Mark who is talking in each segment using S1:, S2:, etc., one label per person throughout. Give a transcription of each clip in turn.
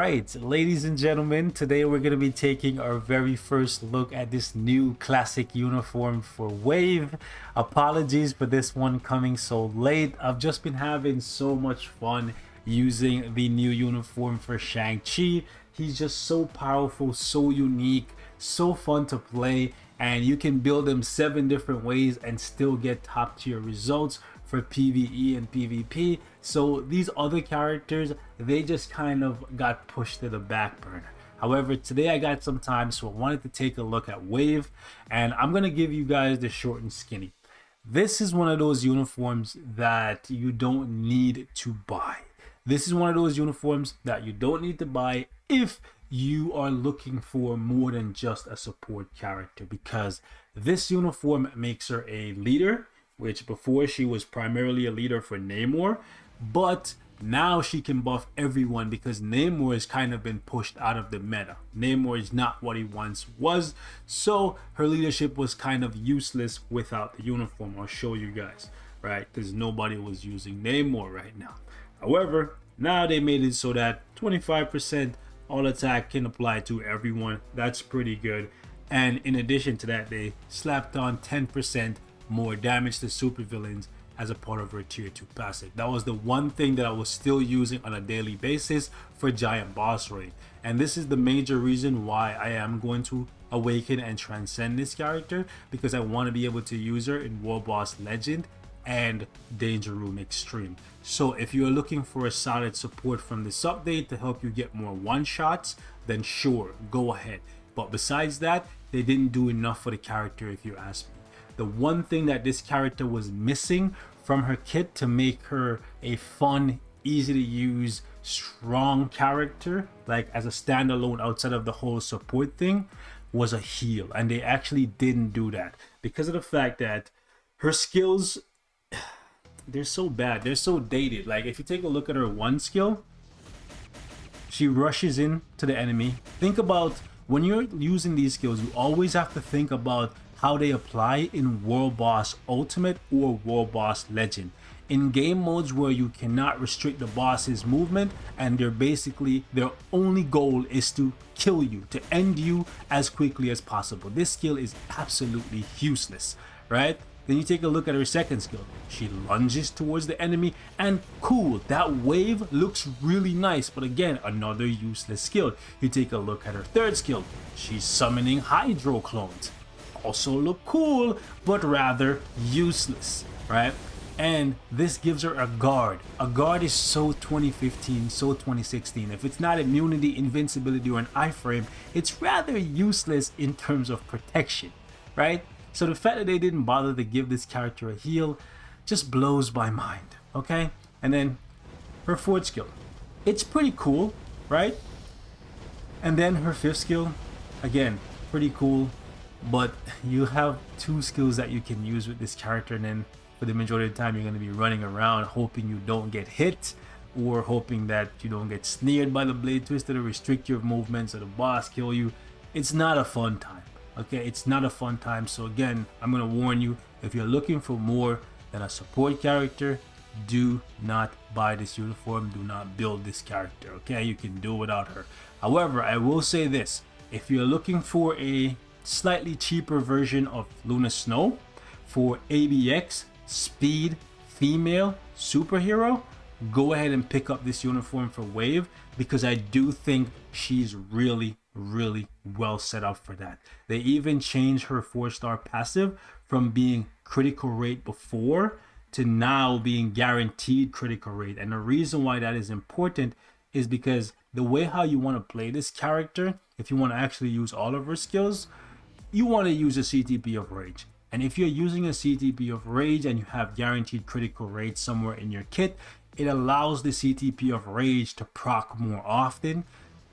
S1: right, ladies and gentlemen, today we're going to be taking our very first look at this new classic uniform for Wave. Apologies for this one coming so late. I've just been having so much fun using the new uniform for Shang-Chi. He's just so powerful, so unique, so fun to play, and you can build him 7 different ways and still get top tier results for PvE and PvP. So these other characters, they just kind of got pushed to the back burner. However, today I got some time, so I wanted to take a look at Wave, and I'm gonna give you guys the short and skinny. This is one of those uniforms that you don't need to buy. This is one of those uniforms that you don't need to buy if you are looking for more than just a support character, because this uniform makes her a leader, which before she was primarily a leader for Namor, but now she can buff everyone because Namor has kind of been pushed out of the meta. Namor is not what he once was, so her leadership was kind of useless without the uniform. I'll show you guys, right? Because nobody was using Namor right now. However, now they made it so that 25% all attack can apply to everyone. That's pretty good. And in addition to that, they slapped on 10% more damage to supervillains as a part of her tier 2 passive. That was the one thing that I was still using on a daily basis for giant boss raid, and this is the major reason why I am going to awaken and transcend this character, because I want to be able to use her in War Boss Legend and Danger Room Extreme. So if you're looking for a solid support from this update to help you get more one-shots, then sure, go ahead. But besides that, they didn't do enough for the character if you ask me. The one thing that this character was missing from her kit to make her a fun, easy to use, strong character, like as a standalone outside of the whole support thing, was a heal. And they actually didn't do that because of the fact that her skills, they're so bad, they're so dated. Like if you take a look at her one skill, she rushes in to the enemy. Think about when you're using these skills, you always have to think about how they apply in World Boss Ultimate or World Boss Legend. In game modes where you cannot restrict the boss's movement and their only goal is to kill you, to end you as quickly as possible. This skill is absolutely useless, right? Then you take a look at her second skill. She lunges towards the enemy and cool, that wave looks really nice, but again, another useless skill. You take a look at her third skill. She's summoning Hydro clones. Also look cool, but rather useless, right? And this gives her a guard. A guard is so 2015, so 2016. If it's not immunity, invincibility, or an iframe, it's rather useless in terms of protection, right? So the fact that they didn't bother to give this character a heal just blows my mind, okay? And then her fourth skill, it's pretty cool, right? And then her fifth skill, again, pretty cool, but you have 2 skills that you can use with this character, and then for the majority of the time you're going to be running around hoping you don't get hit, or hoping that you don't get sneered by the blade twister to restrict your movements or the boss kill you. It's not a fun time, okay? It's not a fun time. So again, I'm going to warn you, if you're looking for more than a support character, do not buy this uniform, do not build this character, okay? You can do without her. However, I will say this, if you're looking for a slightly cheaper version of Luna Snow for ABX, speed, female, superhero, go ahead and pick up this uniform for Wave, because I do think she's really well set up for that. They even changed her 4-star passive from being critical rate before to now being guaranteed critical rate. And the reason why that is important is because the way how you want to play this character, if you want to actually use all of her skills, you want to use a CTP of Rage. And if you're using a CTP of Rage and you have guaranteed critical rate somewhere in your kit, it allows the CTP of Rage to proc more often,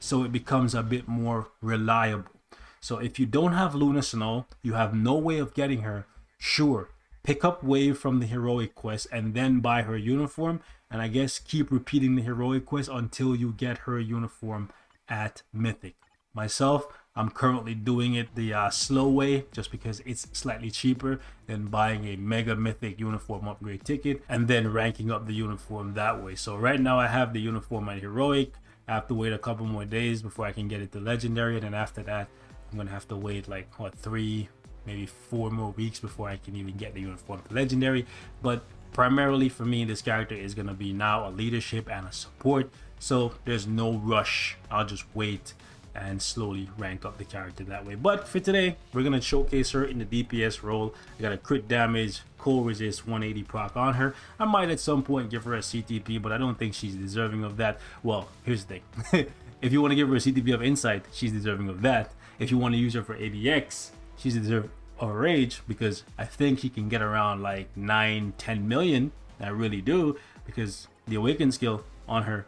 S1: so it becomes a bit more reliable. So if you don't have Luna Snow, you have no way of getting her, sure, pick up Wave from the heroic quest and then buy her uniform, and I guess keep repeating the heroic quest until you get her uniform at Mythic. Myself, I'm currently doing it the slow way, just because it's slightly cheaper than buying a mega mythic uniform upgrade ticket and then ranking up the uniform that way. So right now I have the uniform at heroic. I have to wait a couple more days before I can get it to legendary, and then after that I'm gonna have to wait like what, 3 maybe 4 more weeks before I can even get the uniform to legendary. But primarily for me, this character is gonna be now a leadership and a support, so there's no rush. I'll just wait and slowly rank up the character that way. But for today, we're gonna showcase her in the DPS role. I got a crit damage, cold resist, 180 proc on her. I might at some point give her a CTP, but I don't think she's deserving of that. Well, here's the thing. If you want to give her a CTP of insight, she's deserving of that. If you want to use her for ADX, she's deserving of rage, because I think she can get around like 9-10 million. I really do, because the awaken skill on her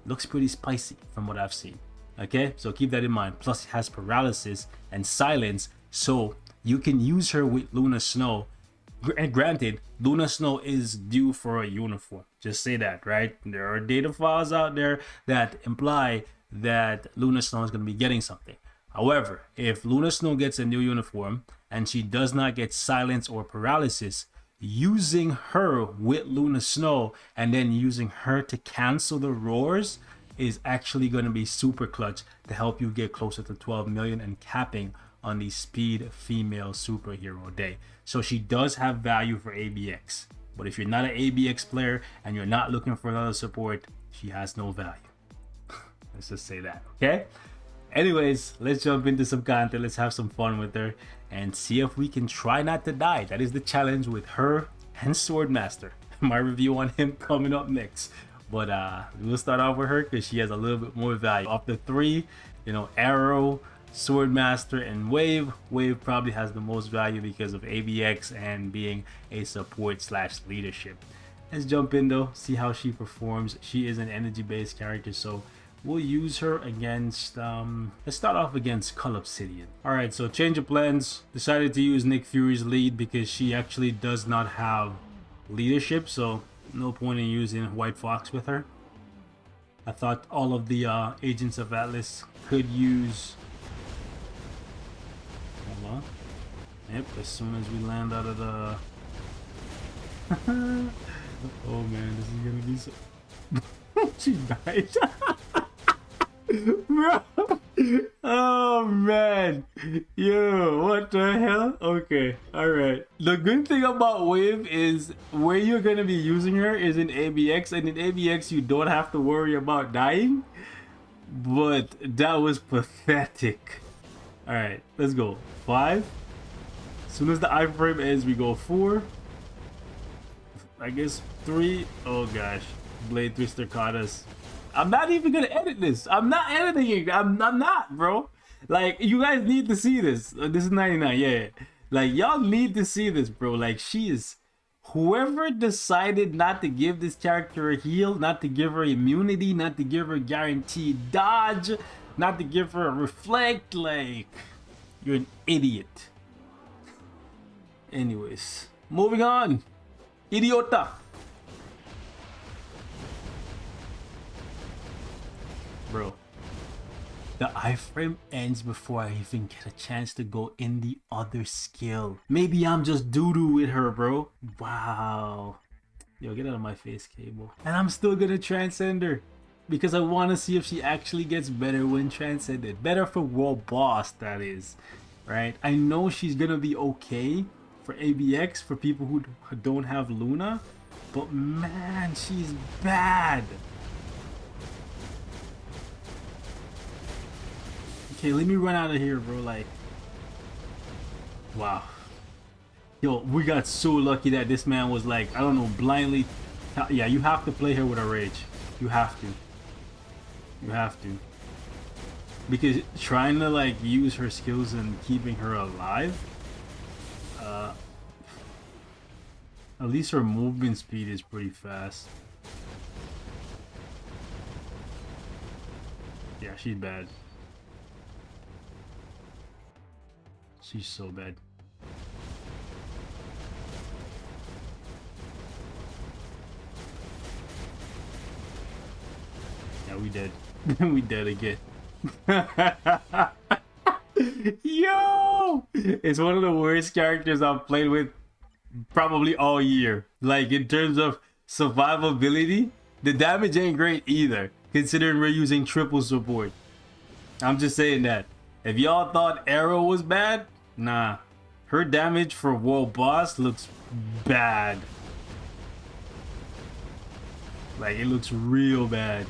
S1: looks pretty spicy from what I've seen. Okay, so keep that in mind. Plus it has paralysis and silence, so you can use her with Luna Snow. And granted, Luna Snow is due for a uniform. Just say that, right? There are data files out there that imply that Luna Snow is going to be getting something. However, if Luna Snow gets a new uniform and she does not get silence or paralysis, using her with Luna Snow and then using her to cancel the roars is actually going to be super clutch to help you get closer to 12 million and capping on the speed female superhero day. So she does have value for ABX, but if you're not an ABX player and you're not looking for another support, she has no value. Let's just say that, okay? Anyways, let's jump into some content. Let's have some fun with her and see if we can try not to die. That is the challenge with her and Swordmaster. My review on him coming up next. But we'll start off with her because she has a little bit more value. Of the 3, you know, Arrow, Swordmaster, and Wave probably has the most value because of ABX and being a support slash leadership. Let's jump in though, see how she performs. She is an energy based character, so we'll use her against let's start off against Cull Obsidian. Alright, so change of plans. Decided to use Nick Fury's lead because she actually does not have leadership, so no point in using White Fox with her. I thought all of the agents of Atlas could use. Hold on. Yep, as soon as we land out of the oh man, this is gonna be so she died. Bro. Oh man, yo, what the hell? Okay, all right. The good thing about Wave is where you're gonna be using her is in ABX, and in ABX you don't have to worry about dying. But that was pathetic. All right, let's go. 5. As soon as the iframe ends, we go 4. I guess 3. Oh gosh, Blade Twister caught us. I'm not even gonna edit this. I'm not editing it. I'm not, bro. Like, you guys need to see this. This is 99, yeah. Like, y'all need to see this, bro. Like, she is... Whoever decided not to give this character a heal, not to give her immunity, not to give her guaranteed dodge, not to give her a reflect, like... You're an idiot. Anyways, moving on. Idiota. Bro, the iframe ends before I even get a chance to go in the other skill. Maybe I'm just doo-doo with her, bro. Wow. Yo, get out of my face, Cable. And I'm still gonna transcend her because I want to see if she actually gets better when transcended. Better for world boss, that is. Right? I know she's gonna be okay for ABX, for people who don't have Luna. But man, she's bad. Okay, let me run out of here, bro. Like, wow. Yo, we got so lucky that this man was like, I don't know, blindly. Yeah, you have to play her with a rage. You have to. You have to. Because trying to like use her skills and keeping her alive, at least her movement speed is pretty fast. Yeah, she's bad. She's so bad. Yeah, we dead. We dead again. Yo! It's one of the worst characters I've played with probably all year. Like, in terms of survivability, the damage ain't great either. considering we're using triple support. I'm just saying that. If y'all thought Arrow was bad, nah. Her damage for World Boss looks bad. Like, it looks real bad.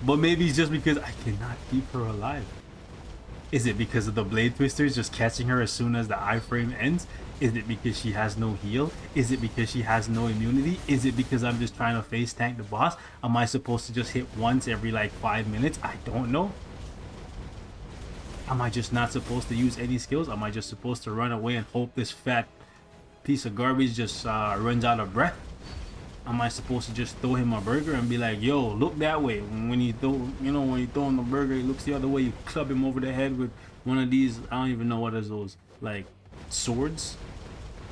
S1: But maybe it's just because I cannot keep her alive. Is it because of the Blade Twisters just catching her as soon as the iframe ends? Is it because she has no heal? Is it because she has no immunity? Is it because I'm just trying to face tank the boss? Am I supposed to just hit once every like 5 minutes? I don't know. Am I just not supposed to use any skills? Am I just supposed to run away and hope this fat piece of garbage just runs out of breath? Am I supposed to just throw him a burger and be like, yo, look that way? When you throw, you know, when you throw him the burger, he looks the other way. You club him over the head with one of these. I don't even know what is those, like swords,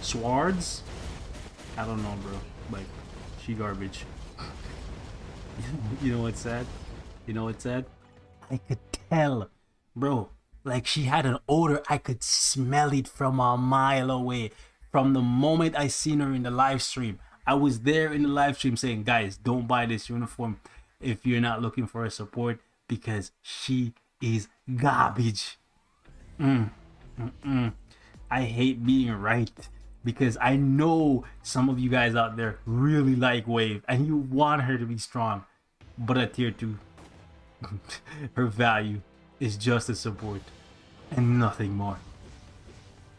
S1: swords. I don't know, bro. Like, she garbage. You know what's sad? You know what's sad? I could tell, bro. Like, she had an odor. I could smell it from a mile away. From the moment I seen her in the live stream. I was there in the live stream saying, guys, don't buy this uniform if you're not looking for a support, because she is garbage. I hate being right, because I know some of you guys out there really like Wave and you want her to be strong, but at tier 2, her value is just a support and nothing more.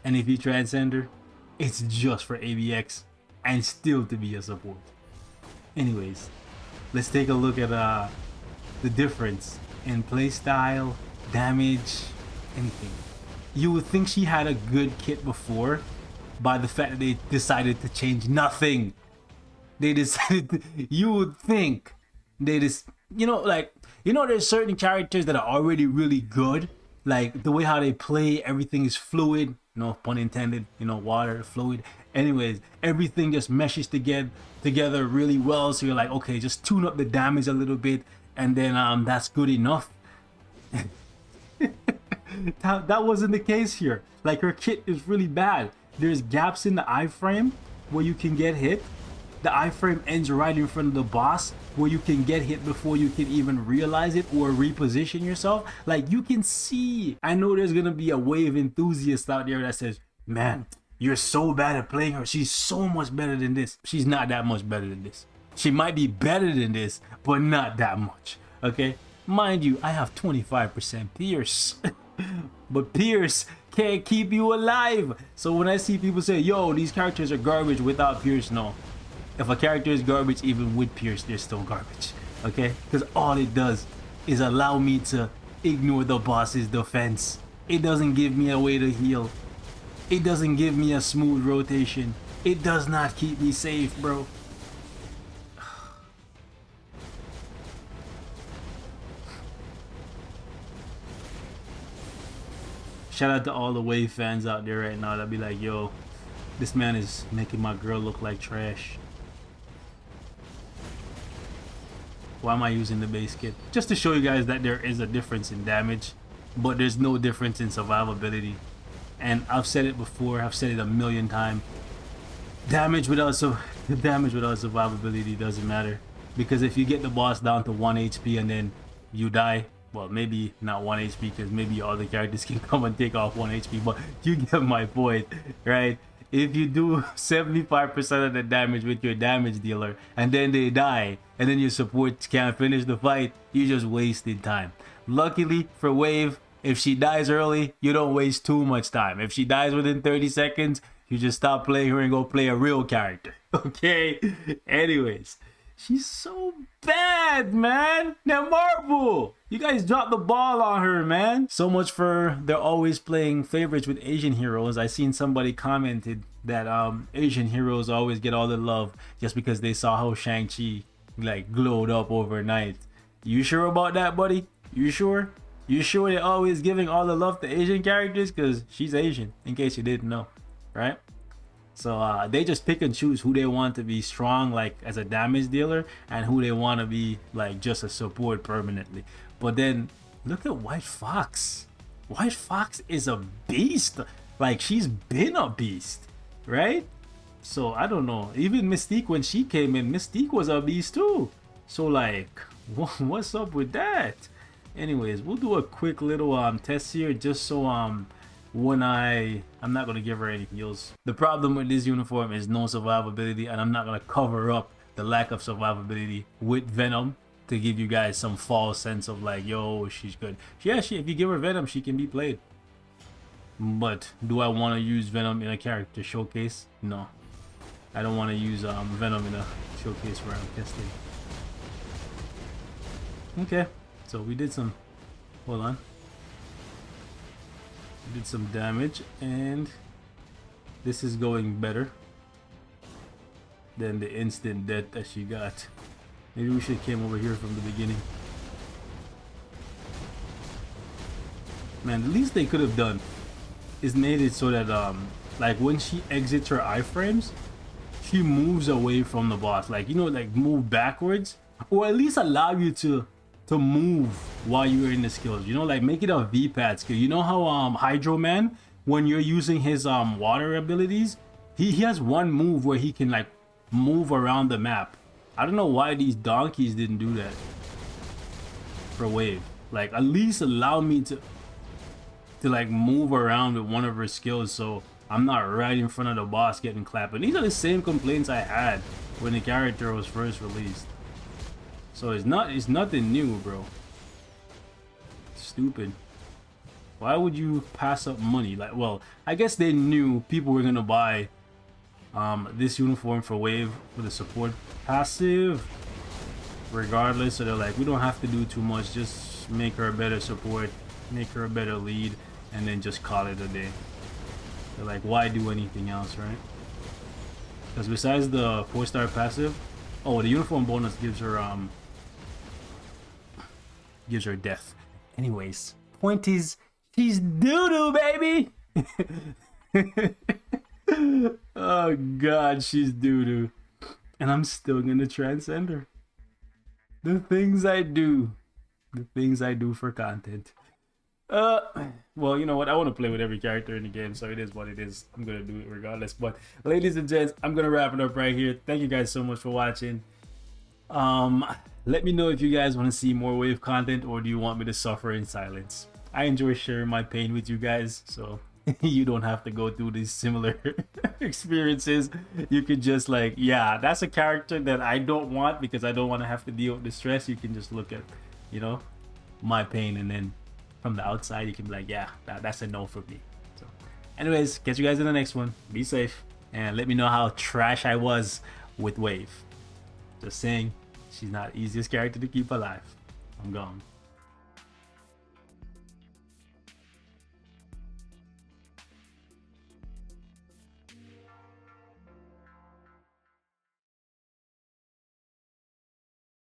S1: And if you transcend her, it's just for AVX and still to be a support. Anyways, let's take a look at the difference in playstyle, damage, anything. You would think she had a good kit before by the fact that they decided to change nothing. They decided to, you would think they just, you know, like, you know, there's certain characters that are already really good. Like the way how they play, everything is fluid, no pun intended, you know, water, fluid. Anyways, everything just meshes together really well. So you're like, okay, just tune up the damage a little bit, and then that's good enough. That wasn't the case here. Like, her kit is really bad. There's gaps in the iframe where you can get hit. The iframe ends right in front of the boss where you can get hit before you can even realize it or reposition yourself. Like, you can see. I know there's gonna be a Wave enthusiast out there that says, man, you're so bad at playing her. She's so much better than this. She's not that much better than this. She might be better than this, but not that much. Okay? Mind you, I have 25% Pierce. But Pierce can't keep you alive. So when I see people say, yo, these characters are garbage without Pierce, no. If a character is garbage even with Pierce, they're still garbage. Okay? Because all it does is allow me to ignore the boss's defense. It doesn't give me a way to heal. It doesn't give me a smooth rotation. It does not keep me safe, bro. Shout out to all the Wave fans out there right now that be like, yo, this man is making my girl look like trash. Why am I using the base kit? Just to show you guys that there is a difference in damage, but there's no difference in survivability. And I've said it before, I've said it a million times. Damage without survivability doesn't matter. Because if you get the boss down to 1 HP and then you die, well, maybe not 1 HP, because maybe all the characters can come and take off 1 HP, but you get my point, right? If you do 75% of the damage with your damage dealer and then they die and then your support can't finish the fight, you just wasted time. Luckily for Wave, if she dies early, you don't waste too much time. If she dies within 30 seconds, you just stop playing her and go play a real character. Okay? Anyways, she's so bad, man. Now, Marvel, you guys dropped the ball on her, man. So much for they're always playing favorites with Asian heroes. I seen somebody commented that Asian heroes always get all the love just because they saw how Shang-Chi like glowed up overnight. You sure about that, buddy? You sure? You sure they're always giving all the love to Asian characters? Because she's Asian, in case you didn't know, right? So they just pick and choose who they want to be strong, like as a damage dealer, and who they want to be like just a support permanently. But then look at White Fox. White Fox is a beast. Like, she's been a beast, right? So I don't know. Even Mystique, when she came in, Mystique was a beast too. So like, What's up with that? Anyways, we'll do a quick little test here, just so when I'm not gonna give her any heals. The problem with this uniform is no survivability, and I'm not gonna cover up the lack of survivability with Venom to give you guys some false sense of like, yo, she's good. Yeah, if you give her Venom, she can be played. But do I want to use Venom in a character showcase? No, I don't want to use Venom in a showcase where I'm testing. Okay, so we did some, hold on, we did some damage, and this is going better than the instant death that she got. Maybe we should have came over here from the beginning. Man, the least they could have done is made it so that like when she exits her iframes, she moves away from the boss, like, you know, like move backwards, or at least allow you to move while you're in the skills, you know, like make it a V-pad skill. You know how Hydro Man, when you're using his water abilities, he has one move where he can like move around the map. I don't know why these donkeys didn't do that for Wave. Like, at least allow me to like move around with one of her skills, so I'm not right in front of the boss getting clapped. And these are the same complaints I had when the character was first released. So it's nothing new, bro. Stupid. Why would you pass up money? Like, well, I guess they knew people were gonna buy this uniform for Wave for the support passive regardless, so they're like, we don't have to do too much, just make her a better support, make her a better lead, and then just call it a day. They're like, why do anything else, right? Because besides the 4-star passive, oh, the uniform bonus gives her death. Anyways, point is, she's doo-doo, baby. Oh god, she's doo-doo. And I'm still gonna transcend her. The things I do. The things I do for content. Well, you know what? I want to play with every character in the game, so it is what it is. I'm gonna do it regardless. But ladies and gents, I'm gonna wrap it up right here. Thank you guys so much for watching. Let me know if you guys want to see more Wave content, or do you want me to suffer in silence. I enjoy sharing my pain with you guys, so you don't have to go through these similar experiences. You could just like, yeah, that's a character that I don't want because I don't want to have to deal with the stress. You can just look at, you know, my pain, and then from the outside you can be like, yeah, that's a no for me. So anyways, catch you guys in the next one. Be safe, and let me know how trash I was with Wave. Just saying, she's not the easiest character to keep alive. I'm gone.